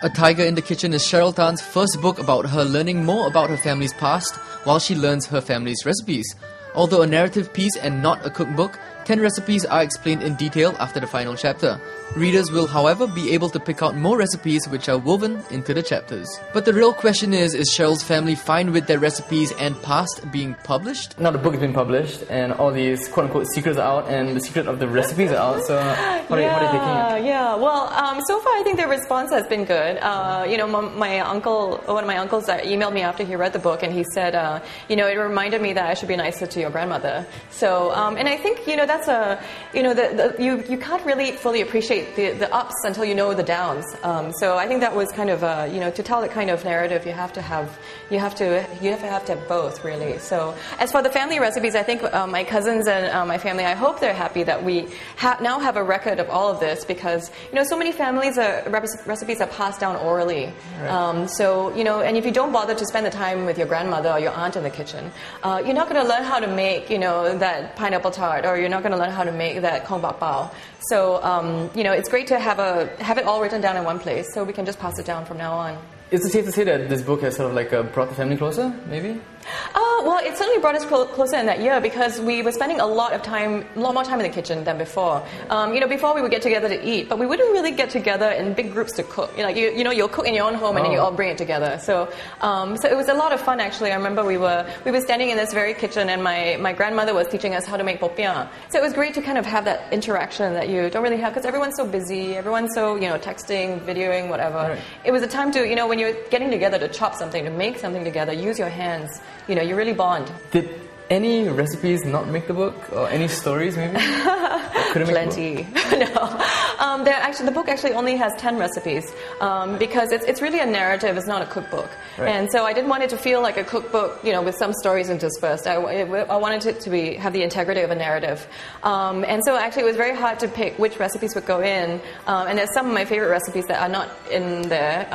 A Tiger in the Kitchen is Cheryl Tan's first book about her learning more about her family's past while she learns her family's recipes. Although a narrative piece and not a cookbook, 10 recipes are explained in detail after the final chapter. Readers will, however, be able to pick out more recipes which are woven into the chapters. But the real question is Cheryl's family fine with their recipes and past being published? Now the book has been published and all these quote-unquote secrets are out and the secret of the recipes are out, so how are you taking it? Yeah, well, so far I think the response has been good. You know, one of my uncles emailed me after he read the book and he said, you know, it reminded me that I should be nicer to your grandmother. So, and I think, you know, that's you can't really fully appreciate the ups until you know the downs. So I think that was kind of, you know, to tell that kind of narrative, you have to have both, really. So as for the family recipes, I think my cousins and my family, I hope they're happy that we now have a record of all of this because, you know, so many families recipes are passed down orally. Right. So, you know, and if you don't bother to spend the time with your grandmother or your aunt in the kitchen, you're not going to learn how to make, you know, that pineapple tart, or you're not going to learn how to make that Kong Bak Pau. So, you know, it's great to have it all written down in one place so we can just pass it down from now on. Is it safe to say that this book has sort of like brought the family closer, maybe? Well, it certainly brought us closer in that year because we were spending a lot more time in the kitchen than before. You know, before we would get together to eat, but we wouldn't really get together in big groups to cook. You know, you'll cook in your own home and then you all bring it together. So it was a lot of fun actually. I remember we were standing in this very kitchen and my grandmother was teaching us how to make popiah. So it was great to kind of have that interaction that you don't really have because everyone's so busy, everyone's so, you know, texting, videoing, whatever. Right. It was a time to, you know, when you're getting together to chop something, to make something together, use your hands, you know, you really bond. Did any recipes not make the book? Or any stories, maybe? Plenty. No. The book actually only has 10 recipes because it's really a narrative, it's not a cookbook. Right. And so I didn't want it to feel like a cookbook, you know, with some stories interspersed. I wanted it to have the integrity of a narrative. And so actually it was very hard to pick which recipes would go in. And there's some of my favorite recipes that are not in there.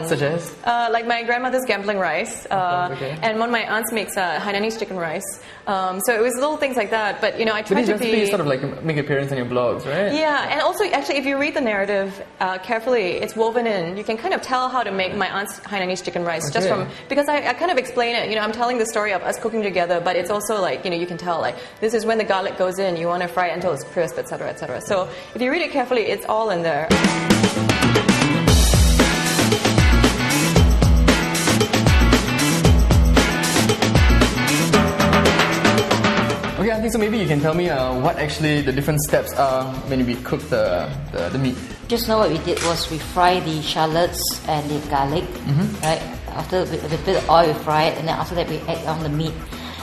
Such as? Like my grandmother's gambling rice. And one of my aunts makes Hainanese chicken rice. So it was little things like that. But, you know, I tried to be... These recipes sort of like make appearance on your blogs, right? Yeah, and also actually if you read the narrative carefully, it's woven in. You can kind of tell how to make my aunt's Hainanese chicken rice just from... Because I kind of explain it. You know, I'm telling the story of us cooking together, but it's also like, you know, you can tell like, this is when the garlic goes in. You want to fry it until it's crisp, etc., etc. So if you read it carefully, it's all in there. Okay, Auntie, so maybe you can tell me what actually the different steps are when we cook the meat. Just now what we did was we fry the shallots and the garlic, right? After with a bit of oil we fry it, and then after that we add on the meat.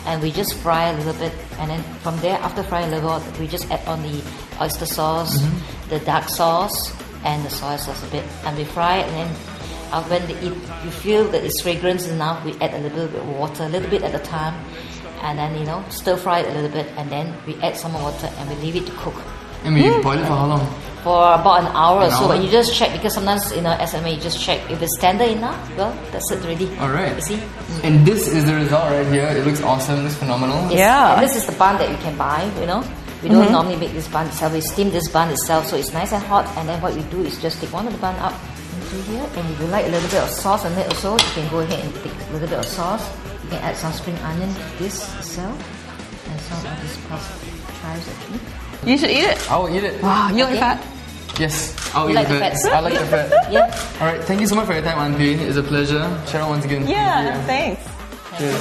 And we just fry a little bit, and then from there, after frying a little bit, we just add on the oyster sauce, the dark sauce, and the soy sauce a bit. And we fry it, and then when you feel that it's fragrance enough, we add a little bit of water, a little bit at a time. And then, you know, stir fry it a little bit, and then we add some more water and we leave it to cook. And we boil it for how long? For about an hour or so, but you just check because sometimes, you know, SMA, you just check if it's tender enough. Well, that's it already. All right. You see? And this is the result right here. It looks awesome. It looks phenomenal. Yes. Yeah. And this is the bun that you can buy. You know, we don't normally make this bun itself. We steam this bun itself, so it's nice and hot. And then what we do is just take one of the bun up into here, and if you like a little bit of sauce on it also, you can go ahead and take a little bit of sauce. You can add some spring onion to this itself. And some of these chives actually. You should eat it. I will eat it. Wow, you like fat? Yes, I'll eat like the the fat. fat? I like the fat. Yeah. Alright, thank you so much for your time, Auntie. It's a pleasure. Cheryl, once again. Yeah, thanks. Cheers.